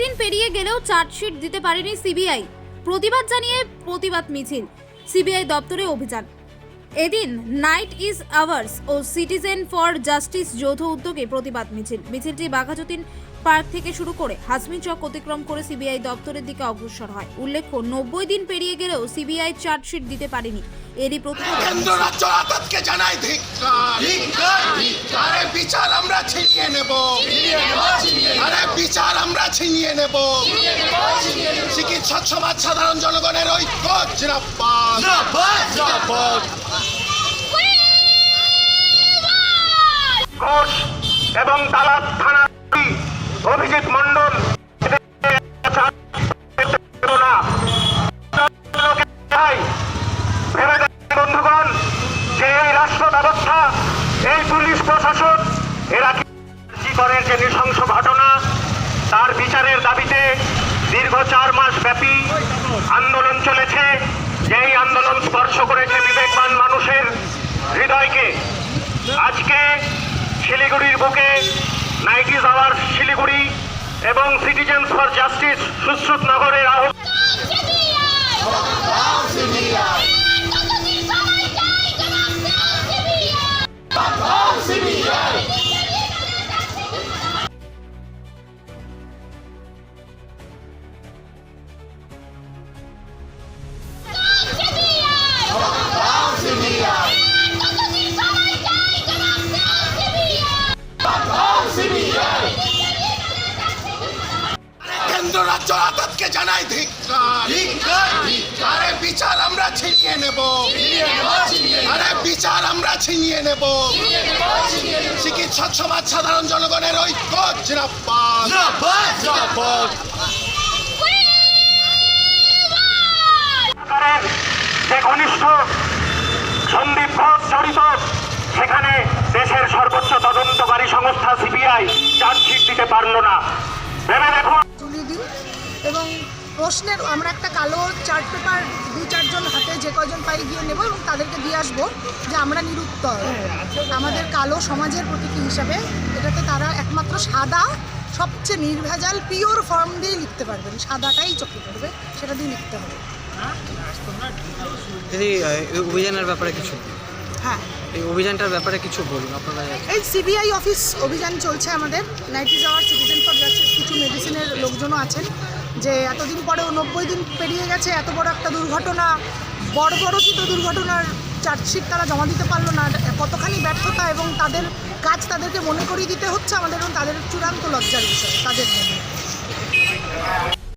দিন পেরিয়ে গেলেও চার্জশিট দিতে পারেনি সিবিআই। প্রতিবাদ জানিয়ে প্রতিবাদ মিছিল, সিবিআই দপ্তরে অভিযান। এদিন নাইট ইজ আওয়ার্স ও সিটিজেন ফর জাস্টিস যৌথ উদ্যোগে প্রতিবাদ মিছিল। মিছিলটি বাঘাযতীন পার্ক থেকে শুরু করে হাসমি চক অতিক্রম করে সিবিআই দপ্তরের দিকে অগ্রসর হয়। উল্লেখ্য, 90 দিন পেরিয়ে গেলেও সিবিআই চার্জশিট দিতে পারেনি। এরই প্রতিবাদ কেন্দ্র রাজ্য আদালতকে জানাই ধিক্কার। আরে বিচার আমরা ছিনিয়ে নেব, আরে বিচার আমরা ছিনিয়ে নেব। চিকিৎসক সমাজ সাধারণ জনগণের ঐক্য জিন্দাবাদ। ঘোষ এবং তালাত থানা অভিজিৎ মন্ডল বন্ধুগণ, যে এই রাষ্ট্র ব্যবস্থা, এই পুলিশ প্রশাসন, এরা কি করে যে নৃশংস ঘটনা, তার বিচারের দাবিতে দীর্ঘ 4 মাস ব্যাপী আন্দোলন চলেছে। যেই আন্দোলন স্পর্শ করেছে বিবেকবান মানুষের হৃদয়কে। আজকে শিলিগুড়ির বুকে নাইট ইজ আওয়ার্স শিলিগুড়ি এবং সিটিজেন্স ফর জাস্টিস সুশ্রুত নগরের আহ্বান। কেন্দ্র রাজ্য আদালতকে জানাই ধিক্কার। আরে বিচার আমরা ছিনিয়ে নেব, আরে বিচার আমরা ছিনিয়ে নেব। চিকিৎসক সমাজ সাধারণ জনগণের ঐক্য জিন্দাবাদ। যে ঘনিষ্ঠ সন্দীপ ঘোষ জড়িত, সেখানে দেশের সর্বোচ্চ তদন্তকারী সংস্থা সিবিআই চার্জশিট দিতে পারলো না। ভেবে দেখুন, দিন এবং প্রশ্নের আমরা একটা কালো চার্ট পেপার 2-4 জন হাতে যে কয়জন পাই গিয়ে নেব এবং তাদেরকে দিয়ে আসবো যে আমরা নিরুত্তর, আমাদের কালো সমাজের প্রতীকী হিসাবে। এটাতে তারা একমাত্র সাদা, সবচেয়ে নির্ভেজাল পিওর ফর্ম দিয়ে লিখতে পারবেন, সাদাটাই চোখে পড়বে, সেটা দিয়ে লিখতে হবে। দিদি, এই অভিযানের ব্যাপারে কিছু, হ্যাঁ, এই অভিযানটার ব্যাপারে কিছু বলুন আপনারা। এই সিবিআই অফিস অভিযান চলছে আমাদের। Night is our citizen for justice কিছু মেডিসিনের লোকজনও আছেন, যে এতদিন পরেও 90 দিন পেরিয়ে গেছে, এত বড় একটা দুর্ঘটনা, বর্বরচিত দুর্ঘটনার চার্জশিট তারা জমা দিতে পারলো না। কতখানি ব্যর্থতা এবং তাদের কাজ তাদেরকে মনে করিয়ে দিতে হচ্ছে আমাদের, এবং তাদের চূড়ান্ত লজ্জার বিষয় তাদের জন্য।